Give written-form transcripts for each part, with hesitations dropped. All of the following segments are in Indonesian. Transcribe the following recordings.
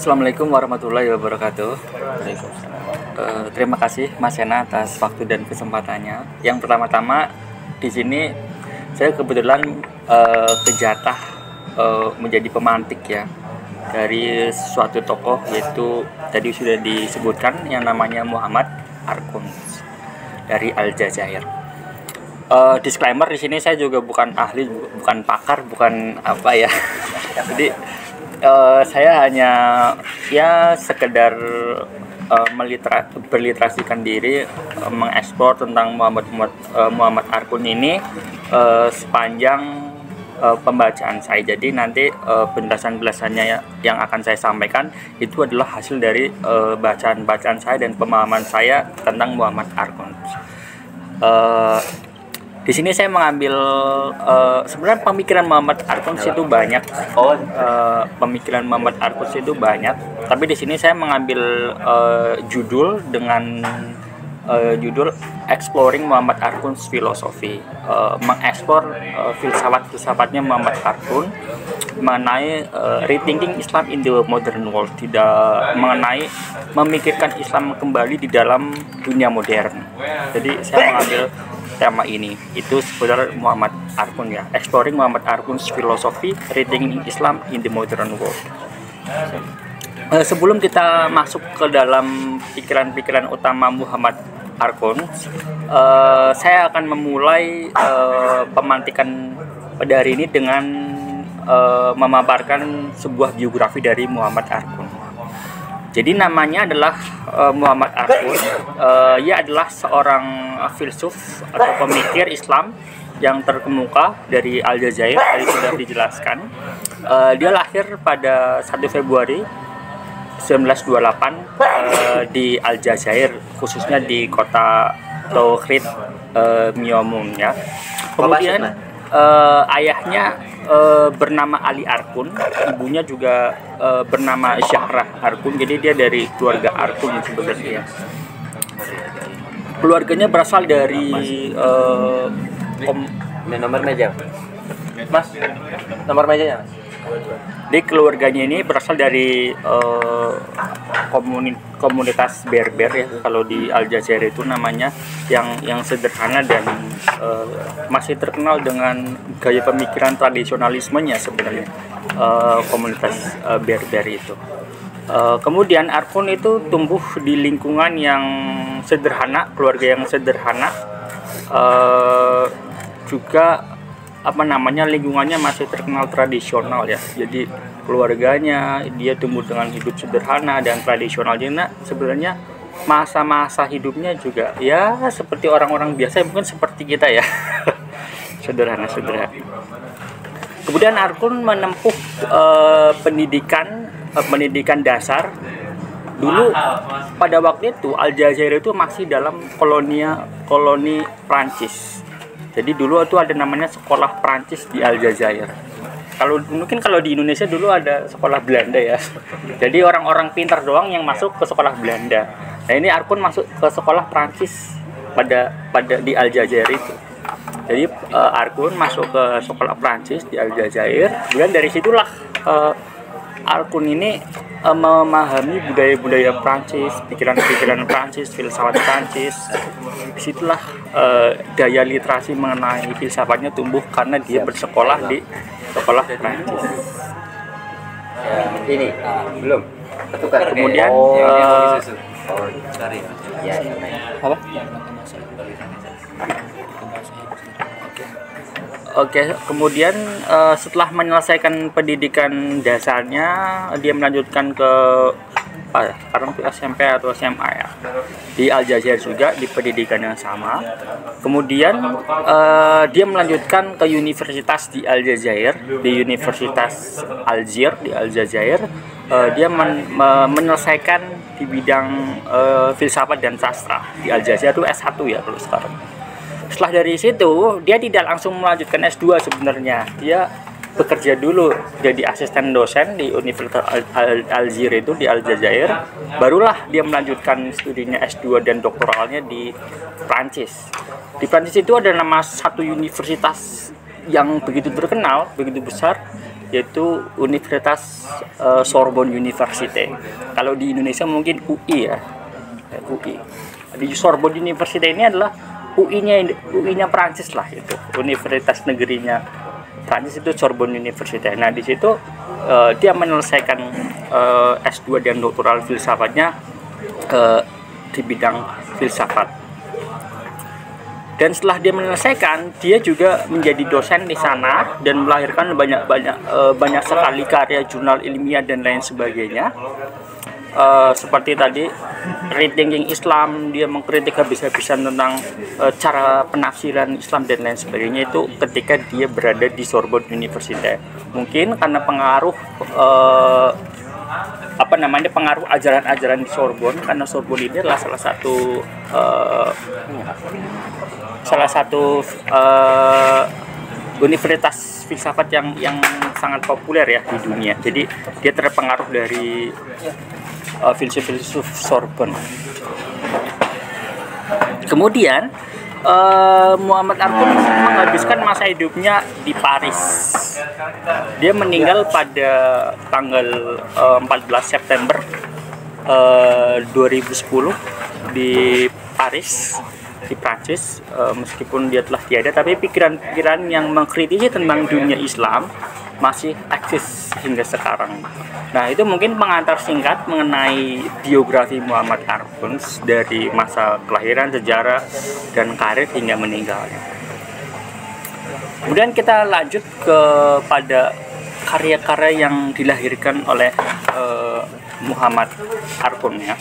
Assalamualaikum warahmatullahi wabarakatuh. Terima kasih Mas Sena atas waktu dan kesempatannya. Yang pertama-tama di sini saya kebetulan kejatah menjadi pemantik ya dari suatu tokoh, yaitu tadi sudah disebutkan yang namanya Muhammad Arkun dari Aljazair. Disclaimer, di sini saya juga bukan ahli, bukan pakar, bukan apa ya. Jadi saya hanya ya sekedar berliterasikan diri, mengeksplor tentang Muhammad Arkun ini sepanjang pembacaan saya. Jadi nanti penjelasan-penjelasannya yang akan saya sampaikan itu adalah hasil dari bacaan-bacaan saya dan pemahaman saya tentang Muhammad Arkun. Di sini saya mengambil sebenarnya pemikiran Muhammad Arkun itu banyak. Pemikiran Muhammad Arkun itu banyak. Tapi di sini saya mengambil judul dengan judul Exploring Muhammad Arkun's Philosophy, mengeksplor filsafat-filsafatnya Muhammad Arkun mengenai rethinking Islam in the modern world, tidak mengenai memikirkan Islam kembali di dalam dunia modern. Jadi saya mengambil tema ini, itu sebenarnya Muhammad Arkun ya, Exploring Muhammad Arkun's Philosophy, Rethinking Islam in the Modern World. Sebelum kita masuk ke dalam pikiran-pikiran utama Muhammad Arkun, saya akan memulai pemantikan pada hari ini dengan memaparkan sebuah biografi dari Muhammad Arkun. Jadi namanya adalah Muhammad Arkun. Ia adalah seorang filsuf atau pemikir Islam yang terkemuka dari Aljazair, tadi sudah dijelaskan. Dia lahir pada 1 Februari 1928 di Aljazair, khususnya di kota Tauhid Miomun ya. Kemudian ayahnya bernama Ali Arkun, ibunya juga bernama Zahra Arkun. Jadi dia dari keluarga Arkun sebenarnya. Keluarganya berasal dari nomor meja, Mas. Nomor mejanya, Mas. Di keluarganya ini berasal dari komunitas Berber ya, kalau di Aljazair itu namanya, yang sederhana dan masih terkenal dengan gaya pemikiran tradisionalismenya sebenarnya, komunitas Berber itu. Kemudian Arkun itu tumbuh di lingkungan yang sederhana, keluarga yang sederhana, juga lingkungannya masih terkenal tradisional ya. Jadi keluarganya dia tumbuh dengan hidup sederhana dan tradisional. Jadi sebenarnya masa-masa hidupnya juga ya seperti orang-orang biasa, mungkin seperti kita ya. sederhana. Kemudian Arkun menempuh pendidikan dasar. Dulu pada waktu itu Aljazair itu masih dalam koloni Prancis. Jadi dulu itu ada namanya sekolah Prancis di Aljazair. Mungkin kalau di Indonesia dulu ada sekolah Belanda ya. Jadi orang-orang pintar doang yang masuk ke sekolah Belanda. Nah ini Arkun masuk ke sekolah Prancis pada di Aljazair itu. Jadi Arkun masuk ke sekolah Prancis di Aljazair. Kemudian dari situlah Arkun ini memahami budaya-budaya Prancis, pikiran-pikiran Prancis, filsafat Prancis. Disitulah daya literasi mengenai filsafatnya tumbuh karena dia bersekolah di sekolah Prancis. Ini belum. Kemudian apa? Oke, kemudian setelah menyelesaikan pendidikan dasarnya, dia melanjutkan ke sekarang itu SMP atau SMA ya, di Aljazair juga di pendidikan yang sama. Kemudian dia melanjutkan ke universitas di Aljazair, di Universitas Algiers di Aljazair. Dia menyelesaikan di bidang filsafat dan sastra di Aljazair itu S1 ya kalau sekarang. Setelah dari situ dia tidak langsung melanjutkan S2 sebenarnya. Dia bekerja dulu jadi asisten dosen di Universitas Algiers itu di Aljazair. Barulah dia melanjutkan studinya S2 dan doktoralnya di Prancis. Di Prancis itu ada nama satu universitas yang begitu terkenal, begitu besar, yaitu Universitas Sorbonne University. Kalau di Indonesia mungkin UI ya, UI. Di Sorbonne University ini adalah UI-nya Prancis lah, itu universitas negerinya Prancis, itu Sorbonne University. Nah di situ dia menyelesaikan S2 dan doktoral filsafatnya di bidang filsafat. Dan setelah dia menyelesaikan, dia juga menjadi dosen di sana dan melahirkan banyak sekali karya jurnal ilmiah dan lain sebagainya. Seperti tadi Rethinking Islam, dia mengkritik habis-habisan tentang cara penafsiran Islam dan lain sebagainya, itu ketika dia berada di Sorbonne University. Mungkin karena pengaruh pengaruh ajaran-ajaran di Sorbonne, karena Sorbonne ini adalah salah satu universitas filsafat yang sangat populer ya di dunia. Jadi dia terpengaruh dari filsuf Sorbonne. Kemudian Muhammad Arkoun menghabiskan masa hidupnya di Paris. Dia meninggal pada tanggal 14 September 2010 di Paris, di Prancis. Meskipun dia telah tiada, tapi pikiran-pikiran yang mengkritisi tentang dunia Islam masih eksis hingga sekarang. Nah, itu mungkin pengantar singkat mengenai biografi Muhammad Arkoun dari masa kelahiran, sejarah, dan karir hingga meninggalnya. Kemudian kita lanjut kepada karya-karya yang dilahirkan oleh Muhammad Arkoun ya.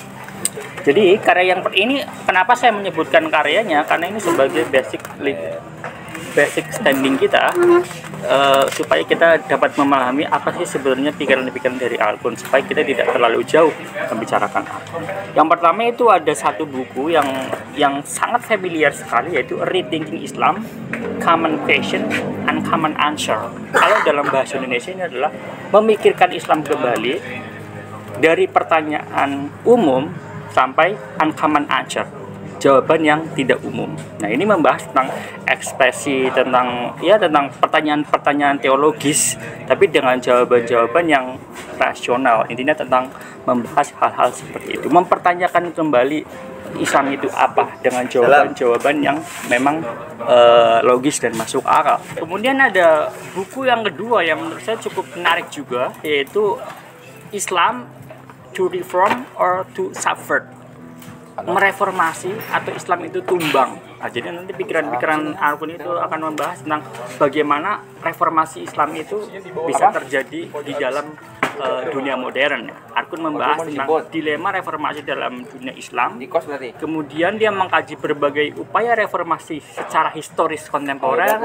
Jadi karya yang ini, kenapa saya menyebutkan karyanya? Karena ini sebagai basic standing kita, supaya kita dapat memahami apa sih sebenarnya pikiran-pikiran dari Arkoun, supaya kita tidak terlalu jauh membicarakan Arkoun. Yang pertama itu ada satu buku yang sangat familiar sekali, yaitu Rethinking Islam, Common Question and Common Answer. Kalau dalam bahasa Indonesia ini adalah memikirkan Islam kembali dari pertanyaan umum sampai uncommon answer, jawaban yang tidak umum. Nah, ini membahas tentang ekspresi, tentang pertanyaan-pertanyaan teologis, tapi dengan jawaban-jawaban yang rasional. Intinya tentang membahas hal-hal seperti itu, mempertanyakan kembali Islam itu apa dengan jawaban-jawaban yang memang logis dan masuk akal. Kemudian ada buku yang kedua yang menurut saya cukup menarik juga, yaitu Islam to Reform or to Subvert, mereformasi atau Islam itu tumbang. Nah, jadi nanti pikiran-pikiran Arkoun itu akan membahas tentang bagaimana reformasi Islam itu bisa terjadi di dalam dunia modern. Arkoun membahas tentang dilema reformasi dalam dunia Islam. Kemudian dia mengkaji berbagai upaya reformasi secara historis kontemporer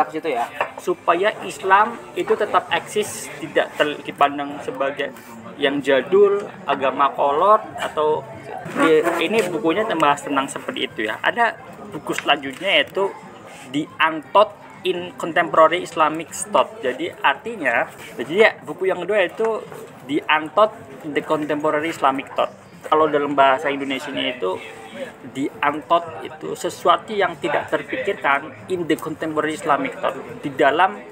supaya Islam itu tetap eksis, tidak dipandang sebagai yang jadul, agama kolot, atau ini bukunya membahas tentang seperti itu ya. Ada buku selanjutnya yaitu The Unthought in Contemporary Islamic Thought. Jadi artinya, buku yang kedua itu The Unthought in the Contemporary Islamic Thought. Kalau dalam bahasa Indonesianya itu The Unthought itu sesuatu yang tidak terpikirkan in the Contemporary Islamic Thought, di dalam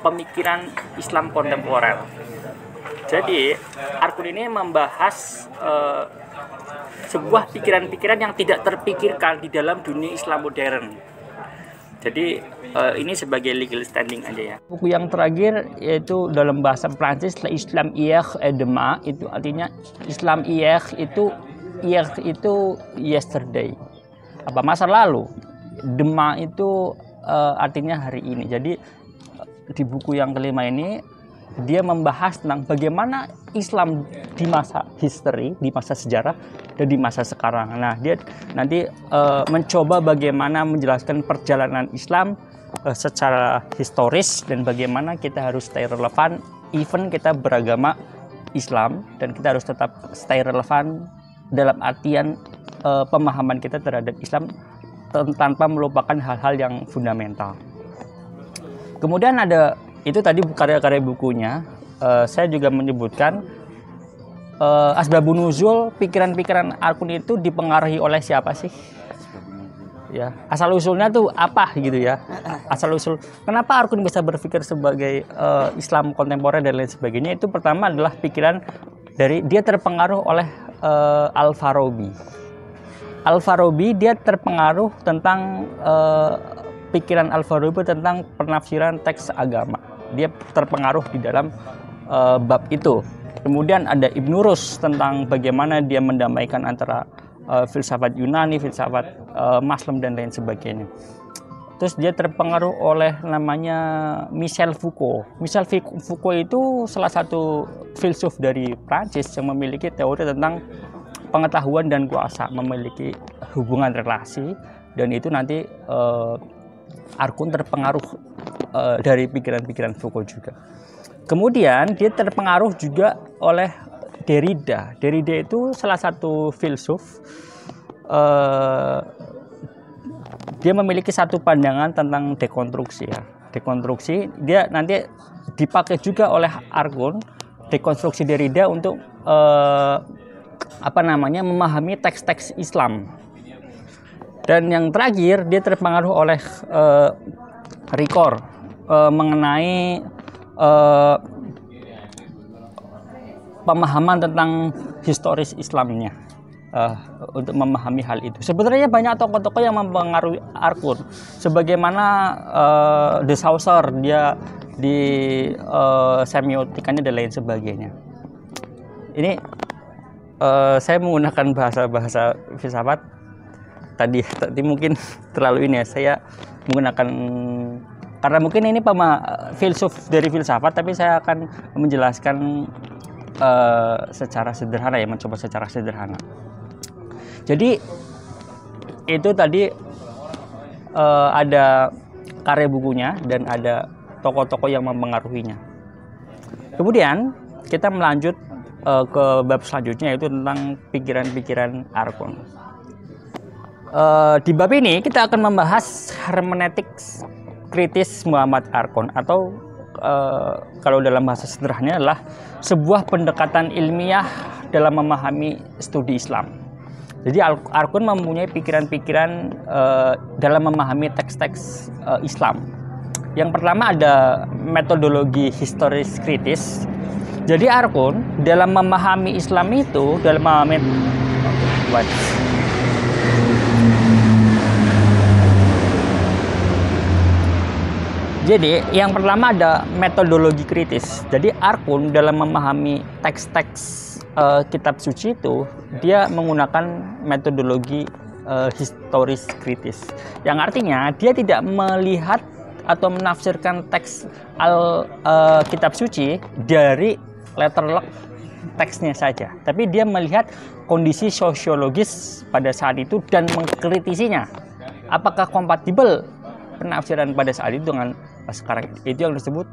pemikiran Islam kontemporer. Jadi Arkoun ini membahas sebuah pikiran-pikiran yang tidak terpikirkan di dalam dunia Islam modern. Jadi ini sebagai legal standing aja ya. Buku yang terakhir yaitu dalam bahasa Prancis, Islam hier et demain, itu artinya Islam hier itu yesterday, apa masa lalu. Demain itu artinya hari ini. Jadi di buku yang kelima ini dia membahas tentang bagaimana Islam di masa history, di masa sejarah, dan di masa sekarang. Nah, dia nanti mencoba bagaimana menjelaskan perjalanan Islam secara historis dan bagaimana kita harus stay relevan, even kita beragama Islam, dan kita harus tetap stay relevan dalam artian pemahaman kita terhadap Islam tanpa melupakan hal-hal yang fundamental. Kemudian ada itu tadi karya-karya bukunya. Saya juga menyebutkan asbabun nuzul, pikiran-pikiran Arkoun itu dipengaruhi oleh siapa sih? ya. Asal usulnya tuh apa gitu ya. Asal usul kenapa Arkun bisa berpikir sebagai Islam kontemporer dan lain sebagainya, itu pertama adalah pikiran dari dia terpengaruh oleh Al-Farabi. Al-Farabi dia terpengaruh tentang pikiran Al-Farabi tentang penafsiran teks agama. Dia terpengaruh di dalam bab itu. Kemudian ada Ibnu Rus tentang bagaimana dia mendamaikan antara filsafat Yunani, filsafat Muslim dan lain sebagainya. Terus dia terpengaruh oleh namanya Michel Foucault. Michel Foucault itu salah satu filsuf dari Prancis yang memiliki teori tentang pengetahuan dan kuasa, memiliki hubungan relasi, dan itu nanti Arkun terpengaruh dari pikiran-pikiran Foucault juga. Kemudian dia terpengaruh juga oleh Derrida. Derrida itu salah satu filsuf. Dia memiliki satu pandangan tentang dekonstruksi ya. Dekonstruksi dia nanti dipakai juga oleh Arkun, dekonstruksi Derrida untuk memahami teks-teks Islam. Dan yang terakhir dia terpengaruh oleh Ricoeur mengenai pemahaman tentang historis Islamnya, untuk memahami hal itu. Sebenarnya banyak tokoh-tokoh yang mempengaruhi Arkun, sebagaimana De Saussure dia di semiotikanya dan lain sebagainya. Ini saya menggunakan bahasa filsafat tadi mungkin terlalu ini ya, saya menggunakan karena mungkin ini filsuf dari filsafat, tapi saya akan menjelaskan secara sederhana ya, mencoba secara sederhana. Jadi itu tadi ada karya bukunya dan ada tokoh-tokoh yang mempengaruhinya. Kemudian kita melanjut ke bab selanjutnya, yaitu tentang pikiran-pikiran Arkun. Di bab ini kita akan membahas hermeneutik kritis Muhammad Arkun, atau kalau dalam bahasa sederhananya adalah sebuah pendekatan ilmiah dalam memahami studi Islam. Jadi Arkun mempunyai pikiran-pikiran dalam memahami teks-teks Islam. Yang pertama ada metodologi historis kritis. Jadi Arkun dalam memahami Islam itu, dalam memahami Jadi yang pertama ada metodologi kritis. Jadi Arkun dalam memahami teks-teks kitab suci itu, dia menggunakan metodologi historis kritis. Yang artinya dia tidak melihat atau menafsirkan teks kitab suci dari letterlock teksnya saja, tapi dia melihat kondisi sosiologis pada saat itu dan mengkritisinya. Apakah kompatibel penafsiran pada saat itu dengan sekarang? Itu yang disebut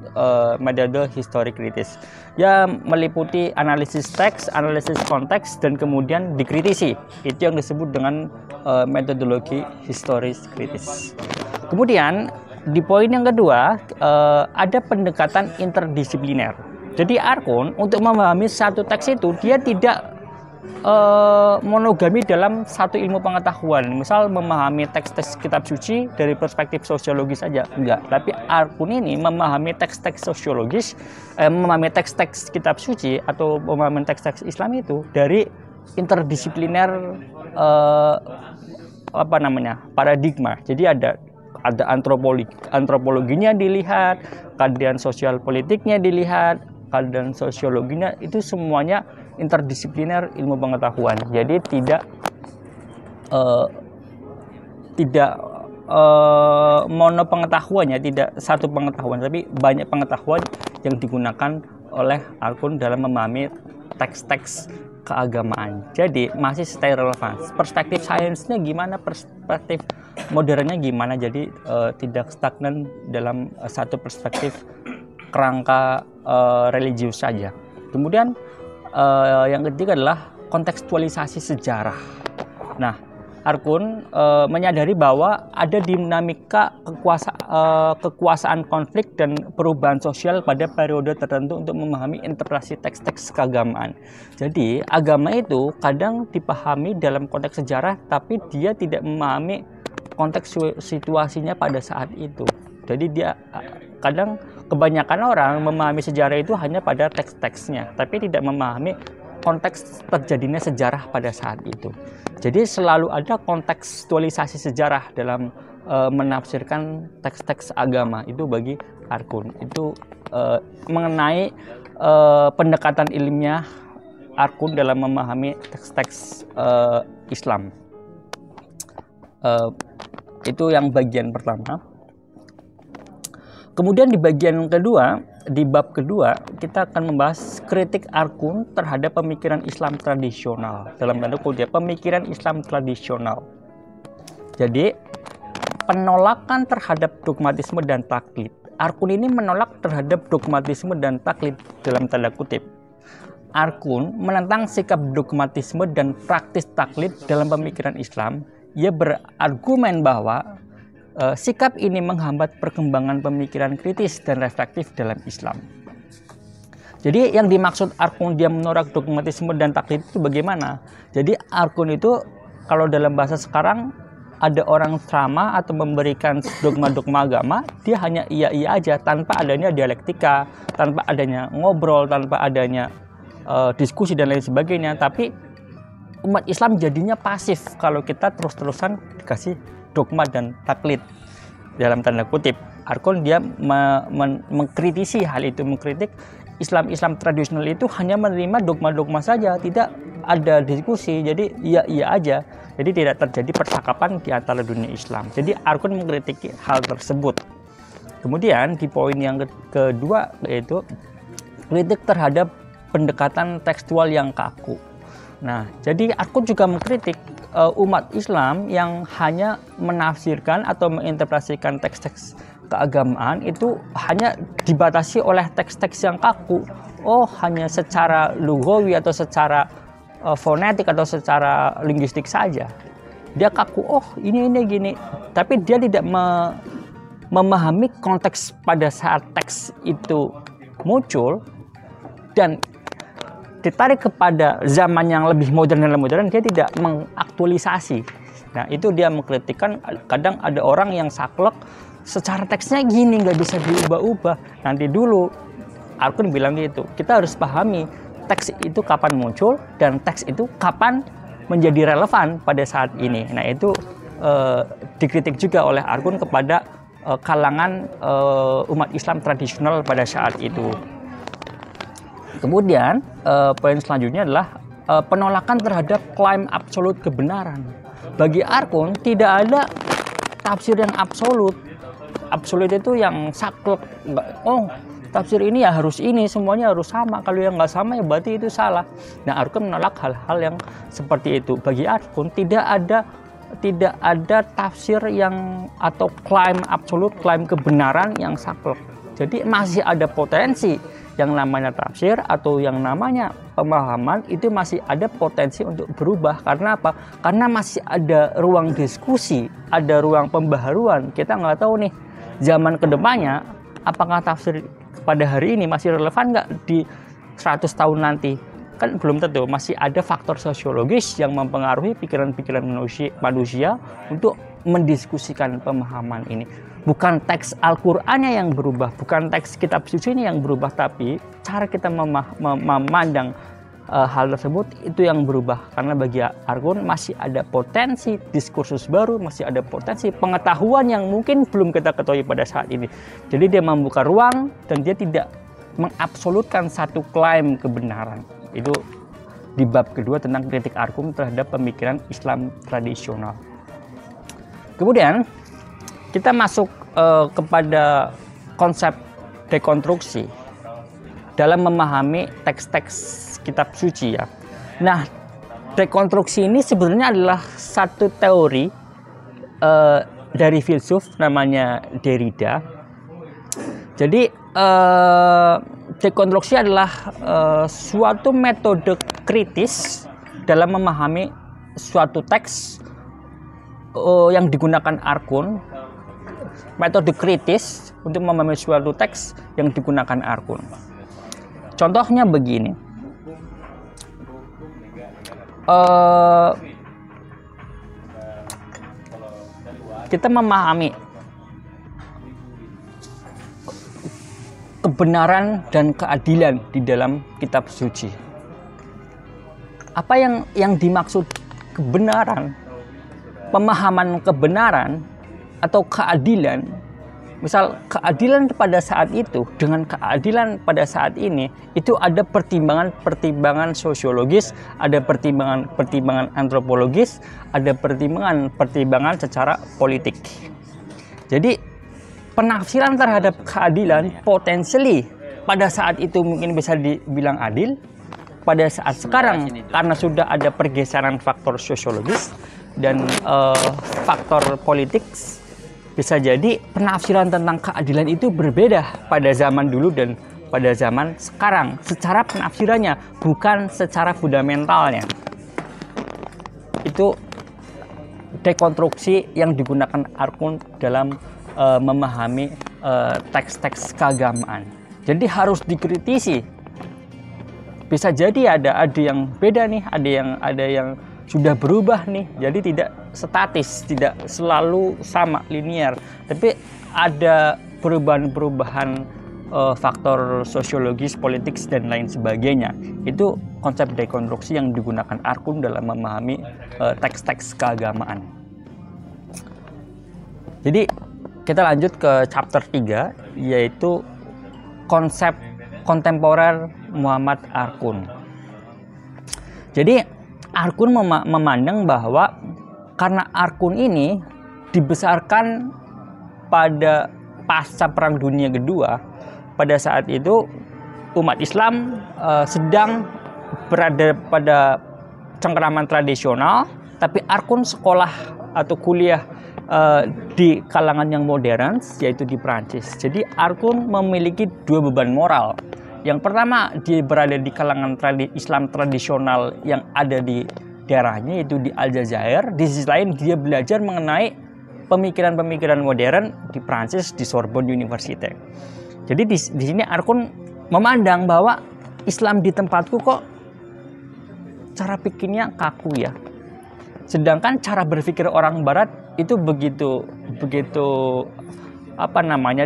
metode histori kritis. Ya, meliputi analisis teks, analisis konteks, dan kemudian dikritisi. Itu yang disebut dengan metodologi historis kritis. Kemudian di poin yang kedua ada pendekatan interdisipliner. Jadi Arkun untuk memahami satu teks itu dia tidak monogami dalam satu ilmu pengetahuan. Misal memahami teks-teks kitab suci dari perspektif sosiologis saja, enggak. Tapi Arkun ini memahami teks-teks sosiologis, memahami teks-teks kitab suci atau memahami teks-teks Islam itu dari interdisipliner paradigma. Jadi ada antropologinya dilihat, keadaan sosial politiknya dilihat, keadaan sosiologinya, itu semuanya interdisipliner ilmu pengetahuan. Jadi tidak mono pengetahuannya, tidak satu pengetahuan, tapi banyak pengetahuan yang digunakan oleh Arkun dalam memahami teks-teks keagamaan. Jadi masih stay relevan. Perspektif sainsnya gimana, perspektif modernnya gimana. Jadi tidak stagnan dalam satu perspektif kerangka religius saja. Kemudian yang ketiga adalah kontekstualisasi sejarah. Nah, Arkun menyadari bahwa ada dinamika kekuasaan konflik dan perubahan sosial pada periode tertentu untuk memahami interpretasi teks-teks keagamaan. Jadi, agama itu kadang dipahami dalam konteks sejarah, tapi dia tidak memahami konteks situasinya pada saat itu. Jadi dia kadang kebanyakan orang memahami sejarah itu hanya pada teks-teksnya, tapi tidak memahami konteks terjadinya sejarah pada saat itu. Jadi selalu ada kontekstualisasi sejarah dalam menafsirkan teks-teks agama itu bagi Arkun. Itu mengenai pendekatan ilmiah Arkun dalam memahami teks-teks Islam. Itu yang bagian pertama. Kemudian di bagian kedua, di bab kedua, kita akan membahas kritik Arkun terhadap pemikiran Islam tradisional. Dalam tanda kutip, pemikiran Islam tradisional. Jadi, penolakan terhadap dogmatisme dan taklid. Arkun ini menolak terhadap dogmatisme dan taklid dalam tanda kutip. Arkun menentang sikap dogmatisme dan praktis taklid dalam pemikiran Islam. Ia berargumen bahwa sikap ini menghambat perkembangan pemikiran kritis dan reflektif dalam Islam. Jadi yang dimaksud Arkun dia menolak dogmatisme dan taklid itu bagaimana? Jadi Arkun itu kalau dalam bahasa sekarang ada orang ceramah atau memberikan dogma-dogma agama, dia hanya iya-iya aja tanpa adanya dialektika, tanpa adanya ngobrol, tanpa adanya diskusi dan lain sebagainya. Tapi umat Islam jadinya pasif kalau kita terus-terusan dikasih dogma dan taklid dalam tanda kutip. Arkun dia mengkritisi hal itu, mengkritik Islam tradisional itu hanya menerima dogma-dogma saja, tidak ada diskusi, jadi iya aja, jadi tidak terjadi percakapan di antara dunia Islam. Jadi Arkun mengkritiki hal tersebut. Kemudian di poin yang kedua yaitu kritik terhadap pendekatan tekstual yang kaku. Nah, jadi Arkun juga mengkritik umat Islam yang hanya menafsirkan atau menginterpretasikan teks-teks keagamaan itu hanya dibatasi oleh teks-teks yang kaku. Oh, hanya secara lugawi atau secara fonetik atau secara linguistik saja. Dia kaku, oh ini gini. Tapi dia tidak memahami konteks pada saat teks itu muncul dan ditarik kepada zaman yang lebih modern dan modern, dia tidak mengaktualisasi. Nah, itu dia mengkritikkan. Kadang ada orang yang saklek, secara teksnya gini, nggak bisa diubah-ubah. Nanti dulu, Arkun bilang gitu, kita harus pahami teks itu kapan muncul, dan teks itu kapan menjadi relevan pada saat ini. Nah, itu dikritik juga oleh Arkun kepada kalangan umat Islam tradisional pada saat itu. Kemudian poin selanjutnya adalah penolakan terhadap klaim absolut kebenaran. Bagi Arkun tidak ada tafsir yang absolut. Absolut itu yang saklek. Oh, tafsir ini ya harus ini, semuanya harus sama. Kalau yang nggak sama ya berarti itu salah. Nah, Arkun menolak hal-hal yang seperti itu. Bagi Arkun tidak ada tafsir yang atau klaim absolut, klaim kebenaran yang saklek. Jadi masih ada potensi yang namanya tafsir atau yang namanya pemahaman itu masih ada potensi untuk berubah. Karena apa? Karena masih ada ruang diskusi, ada ruang pembaharuan. Kita nggak tahu nih zaman kedepannya apakah tafsir pada hari ini masih relevan nggak di 100 tahun nanti. Kan belum tentu, masih ada faktor sosiologis yang mempengaruhi pikiran-pikiran manusia untuk mendiskusikan pemahaman ini. Bukan teks Al-Qur'annya yang berubah, bukan teks kitab suci ini yang berubah, tapi cara kita memandang hal tersebut itu yang berubah. Karena bagi Arkun masih ada potensi diskursus baru, masih ada potensi pengetahuan yang mungkin belum kita ketahui pada saat ini. Jadi dia membuka ruang dan dia tidak mengabsolutkan satu klaim kebenaran. Itu di bab kedua tentang kritik Arkun terhadap pemikiran Islam tradisional. Kemudian kita masuk kepada konsep dekonstruksi dalam memahami teks-teks kitab suci ya. Nah, dekonstruksi ini sebenarnya adalah satu teori dari filsuf namanya Derrida. Jadi dekonstruksi adalah suatu metode kritis dalam memahami suatu teks yang digunakan Arkun. Metode kritis untuk memahami suatu teks yang digunakan Arkun. Contohnya begini. kita memahami kebenaran dan keadilan di dalam kitab suci. Apa yang dimaksud kebenaran, pemahaman kebenaran atau keadilan, misal keadilan pada saat itu dengan keadilan pada saat ini, itu ada pertimbangan sosiologis, ada pertimbangan antropologis, ada pertimbangan secara politik. Jadi penafsiran terhadap keadilan potentially pada saat itu mungkin bisa dibilang adil. Pada saat sekarang karena sudah ada pergeseran faktor sosiologis dan faktor politik, bisa jadi penafsiran tentang keadilan itu berbeda pada zaman dulu dan pada zaman sekarang secara penafsirannya, bukan secara fundamentalnya. Itu dekonstruksi yang digunakan Arkun dalam memahami teks-teks keagamaan. Jadi harus dikritisi. Bisa jadi ada yang beda nih, ada yang sudah berubah nih. Jadi tidak statis, tidak selalu sama linear, tapi ada perubahan-perubahan faktor sosiologis, politik dan lain sebagainya. Itu konsep dekonstruksi yang digunakan Arkun dalam memahami teks-teks keagamaan. Jadi kita lanjut ke chapter 3, yaitu konsep kontemporer Muhammad Arkun. Jadi Arkun memandang bahwa karena Arkun ini dibesarkan pada pasca Perang Dunia Kedua, pada saat itu umat Islam sedang berada pada cengkeraman tradisional, tapi Arkun sekolah atau kuliah di kalangan yang modern, yaitu di Prancis. Jadi Arkun memiliki dua beban moral. Yang pertama, dia berada di kalangan Islam tradisional yang ada di daerahnya, yaitu di Aljazair. Di sisi lain, dia belajar mengenai pemikiran-pemikiran modern di Prancis, di Sorbonne University. Jadi di sini Arkun memandang bahwa Islam di tempatku kok cara pikirnya kaku ya. Sedangkan cara berpikir orang Barat itu begitu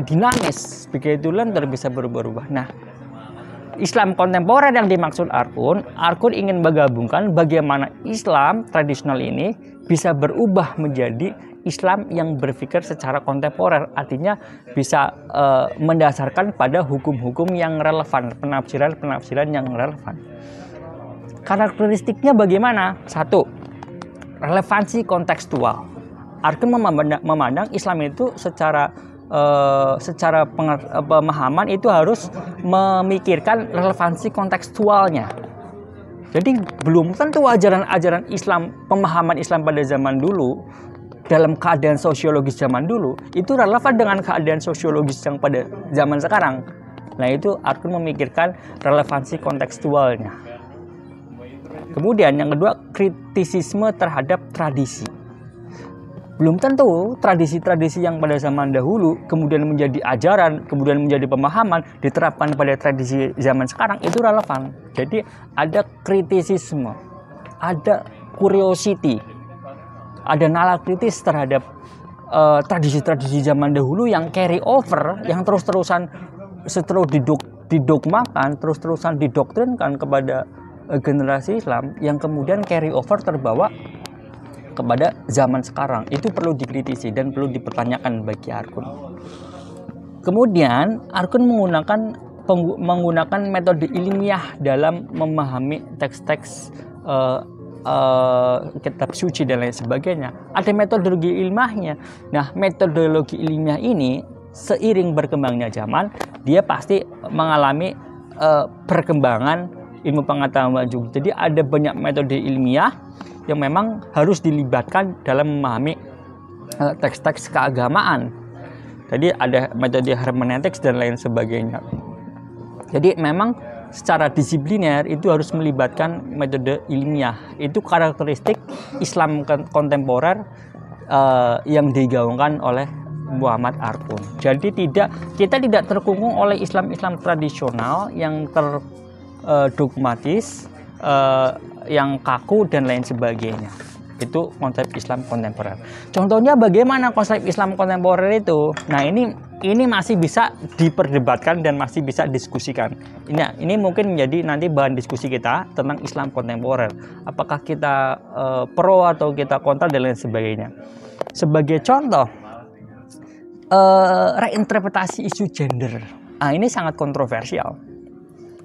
dinamis, begitu lentur, bisa berubah-ubah. Nah, Islam kontemporer yang dimaksud Arkun ingin menggabungkan bagaimana Islam tradisional ini bisa berubah menjadi Islam yang berpikir secara kontemporer, artinya bisa mendasarkan pada hukum-hukum yang relevan, penafsiran yang relevan. Karakteristiknya bagaimana? Satu, relevansi kontekstual. Arkun memandang Islam itu secara pemahaman itu harus memikirkan relevansi kontekstualnya. Jadi belum tentu ajaran Islam, pemahaman Islam pada zaman dulu, dalam keadaan sosiologis zaman dulu, itu relevan dengan keadaan sosiologis yang pada zaman sekarang. Nah, itu Arkun memikirkan relevansi kontekstualnya. Kemudian yang kedua, kritisisme terhadap tradisi. Belum tentu tradisi-tradisi yang pada zaman dahulu kemudian menjadi ajaran, kemudian menjadi pemahaman, diterapkan pada tradisi zaman sekarang itu relevan. Jadi ada kritisisme, ada curiosity, ada nalar kritis terhadap tradisi-tradisi zaman dahulu yang carry over, yang terus-terusan setelah didogmakan, terus-terusan didoktrinkan kepada generasi Islam, yang kemudian carry over terbawa kepada zaman sekarang. Itu perlu dikritisi dan perlu dipertanyakan bagi Arkun. Kemudian Arkun menggunakan metode ilmiah dalam memahami teks-teks kitab suci dan lain sebagainya. Ada metodologi ilmiahnya. Nah, metodologi ilmiah ini seiring berkembangnya zaman, dia pasti mengalami perkembangan ilmu pengetahuan juga. Jadi ada banyak metode ilmiah yang memang harus dilibatkan dalam memahami teks-teks keagamaan. Jadi ada metode hermeneutics dan lain sebagainya. Jadi memang secara disipliner itu harus melibatkan metode ilmiah. Itu karakteristik Islam kontemporer yang digaungkan oleh Muhammad Arkun. Jadi kita tidak terkungkung oleh Islam tradisional yang dogmatis, yang kaku dan lain sebagainya. Itu konsep Islam kontemporer. Contohnya bagaimana konsep Islam kontemporer itu? Nah, ini masih bisa diperdebatkan dan masih bisa diskusikan. Ini mungkin menjadi nanti bahan diskusi kita tentang Islam kontemporer. Apakah kita pro atau kita kontra dan lain sebagainya. Sebagai contoh, reinterpretasi isu gender. Nah, ini sangat kontroversial.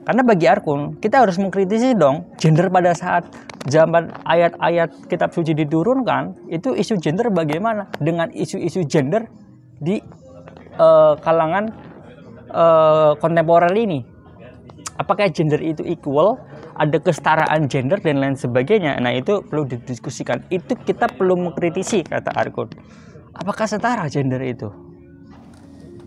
Karena bagi Arkun, kita harus mengkritisi dong gender pada saat zaman ayat-ayat kitab suci diturunkan, itu isu gender bagaimana dengan isu-isu gender di kalangan kontemporer ini. Apakah gender itu equal, ada kesetaraan gender dan lain sebagainya. Nah, itu perlu didiskusikan. Itu kita perlu mengkritisi, kata Arkun. Apakah setara gender itu?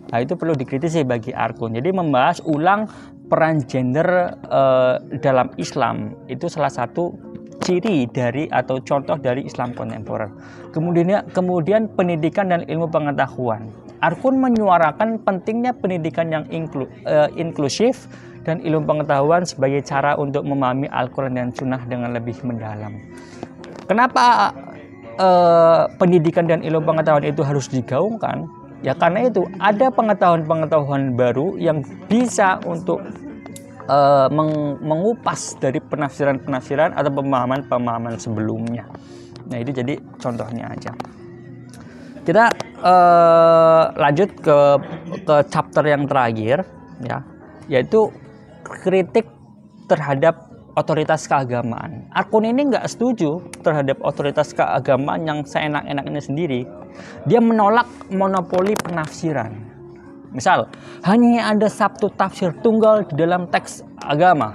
Nah, itu perlu dikritisi bagi Arkun. Jadi membahas ulang peran gender dalam Islam itu salah satu ciri dari atau contoh dari Islam kontemporer. Kemudian pendidikan dan ilmu pengetahuan. Arkun menyuarakan pentingnya pendidikan yang inklusif dan ilmu pengetahuan sebagai cara untuk memahami Al-Quran dan Sunnah dengan lebih mendalam. Kenapa pendidikan dan ilmu pengetahuan itu harus digaungkan? Ya karena itu ada pengetahuan-pengetahuan baru yang bisa untuk mengupas dari penafsiran-penafsiran atau pemahaman-pemahaman sebelumnya. Nah, itu jadi contohnya aja. Kita lanjut ke chapter yang terakhir, ya, yaitu kritik terhadap otoritas keagamaan. Arkun ini nggak setuju terhadap otoritas keagamaan yang seenak-enaknya sendiri. Dia menolak monopoli penafsiran. Misal, hanya ada satu tafsir tunggal di dalam teks agama.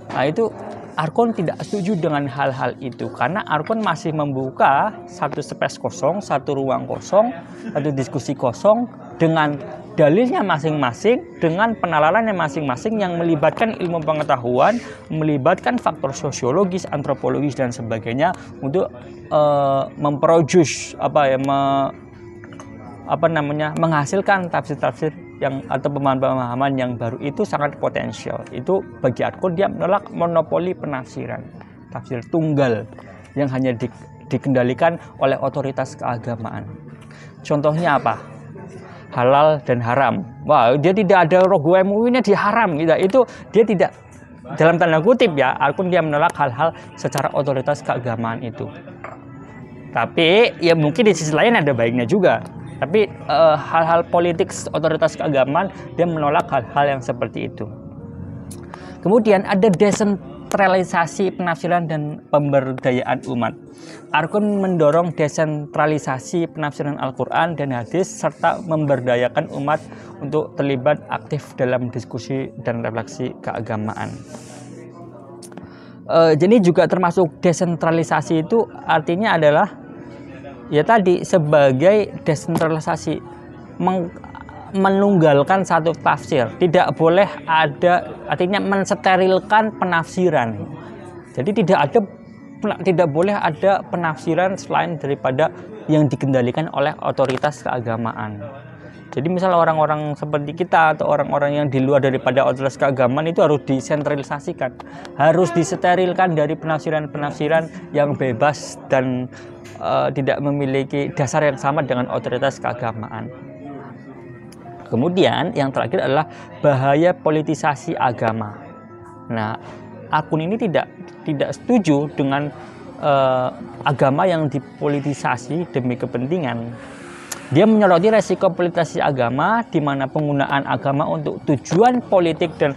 Nah, itu Arkun tidak setuju dengan hal-hal itu karena Arkun masih membuka satu space kosong, satu ruang kosong, satu diskusi kosong dengan dalilnya masing-masing, dengan penalarannya masing-masing yang melibatkan ilmu pengetahuan, melibatkan faktor sosiologis, antropologis dan sebagainya untuk memproduce menghasilkan tafsir-tafsir yang atau pemahaman-pemahaman yang baru. Itu sangat potensial. Itu bagi Arkun dia menolak monopoli penafsiran, tafsir tunggal yang hanya dikendalikan oleh otoritas keagamaan. Contohnya apa? Halal dan haram. Wah, dia tidak ada logo MUI-nya di haram gitu. Itu dia tidak, dalam tanda kutip ya, Arkun dia menolak hal-hal secara otoritas keagamaan itu. Tapi ya mungkin di sisi lain ada baiknya juga. Tapi hal-hal politik otoritas keagamaan dia menolak hal-hal yang seperti itu. Kemudian ada desentralisasi penafsiran dan pemberdayaan umat. Arkun mendorong desentralisasi penafsiran Al-Quran dan hadis serta memberdayakan umat untuk terlibat aktif dalam diskusi dan refleksi keagamaan. Jadi juga termasuk desentralisasi itu artinya adalah ya tadi sebagai desentralisasi menunggalkan satu tafsir, tidak boleh ada, artinya mensterilkan penafsiran. Jadi tidak boleh ada penafsiran selain daripada yang dikendalikan oleh otoritas keagamaan. Jadi misalnya orang-orang seperti kita atau orang-orang yang di luar daripada otoritas keagamaan itu harus disentralisasikan, harus disterilkan dari penafsiran-penafsiran yang bebas dan tidak memiliki dasar yang sama dengan otoritas keagamaan. Kemudian yang terakhir adalah bahaya politisasi agama. Nah, Arkun ini tidak setuju dengan agama yang dipolitisasi demi kepentingan. Dia menyoroti resiko politisasi agama di mana penggunaan agama untuk tujuan politik dan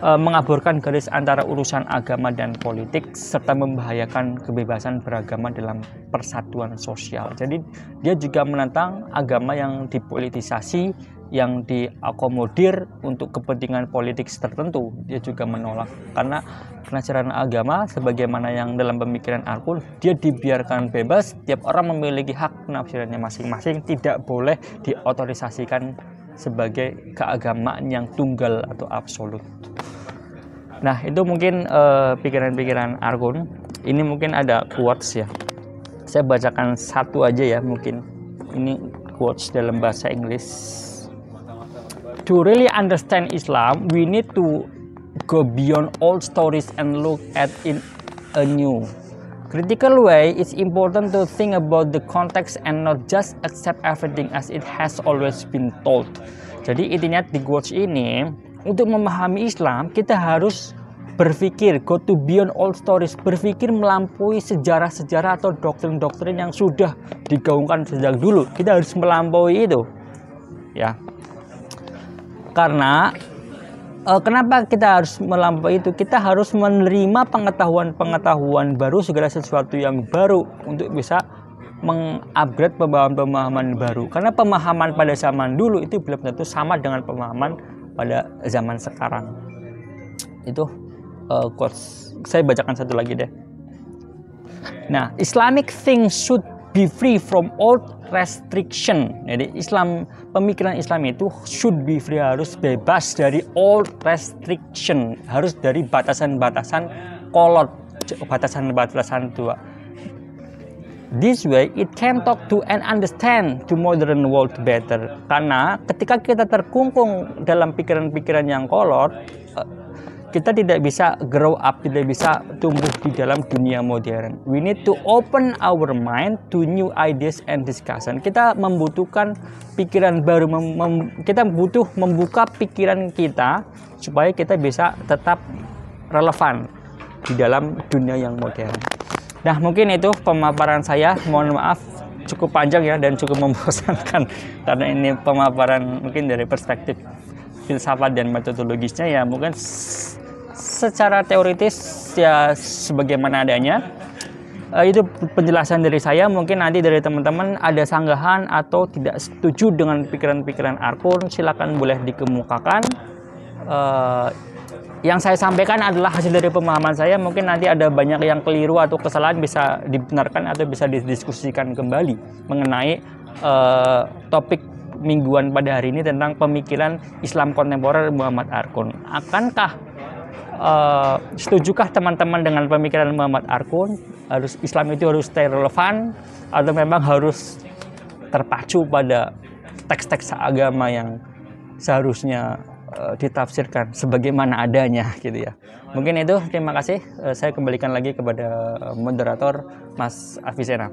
mengaburkan garis antara urusan agama dan politik serta membahayakan kebebasan beragama dalam persatuan sosial. Jadi dia juga menentang agama yang dipolitisasi, yang diakomodir untuk kepentingan politik tertentu. Dia juga menolak karena penafsiran agama sebagaimana yang dalam pemikiran Arkun, dia dibiarkan bebas, tiap orang memiliki hak penafsirannya masing-masing, tidak boleh diotorisasikan sebagai keagamaan yang tunggal atau absolut. Nah, itu mungkin pikiran-pikiran Arkun. Ini mungkin ada quotes ya. Saya bacakan satu aja ya mungkin. Ini quotes dalam bahasa Inggris. To really understand Islam, we need to go beyond old stories and look at it anew. Critical way, it's important to think about the context and not just accept everything as it has always been told. Jadi intinya di quotes ini, untuk memahami Islam kita harus berpikir, go to beyond all stories, berpikir melampaui sejarah-sejarah atau doktrin-doktrin yang sudah digaungkan sejak dulu. Kita harus melampaui itu, ya. Karena kenapa kita harus melampaui itu? Kita harus menerima pengetahuan-pengetahuan baru, segala sesuatu yang baru untuk bisa mengupgrade pemahaman-pemahaman baru. Karena pemahaman pada zaman dulu itu belum tentu sama dengan pemahaman pada zaman sekarang. Itu quotes. Saya bacakan satu lagi deh. Nah, Islamic things should be free from all restriction. Jadi pemikiran Islam itu should be free, harus bebas dari all restriction, harus dari batasan-batasan kolot, batasan-batasan tua. This way it can talk to and understand the modern world better. Karena ketika kita terkungkung dalam pikiran-pikiran yang kolot, kita tidak bisa grow up, tidak bisa tumbuh di dalam dunia modern. We need to open our mind to new ideas and discussion. Kita membutuhkan pikiran baru, kita butuh membuka pikiran kita supaya kita bisa tetap relevan di dalam dunia yang modern. Nah, mungkin itu pemaparan saya. Mohon maaf cukup panjang ya dan cukup membosankan karena ini pemaparan mungkin dari perspektif filsafat dan metodologisnya, ya mungkin secara teoritis ya sebagaimana adanya. Itu penjelasan dari saya. Mungkin nanti dari teman-teman ada sanggahan atau tidak setuju dengan pikiran-pikiran Arkun, silakan boleh dikemukakan. Yang saya sampaikan adalah hasil dari pemahaman saya. Mungkin nanti ada banyak yang keliru atau kesalahan, bisa dibenarkan atau bisa didiskusikan kembali mengenai topik mingguan pada hari ini tentang pemikiran Islam kontemporer Muhammad Arkun. Akankah setujukah teman-teman dengan pemikiran Muhammad Arkun? Islam itu harus stay relevan atau memang harus terpacu pada teks-teks agama yang seharusnya ditafsirkan sebagaimana adanya gitu ya. Mungkin itu, terima kasih. Saya kembalikan lagi kepada moderator Mas Avicenna.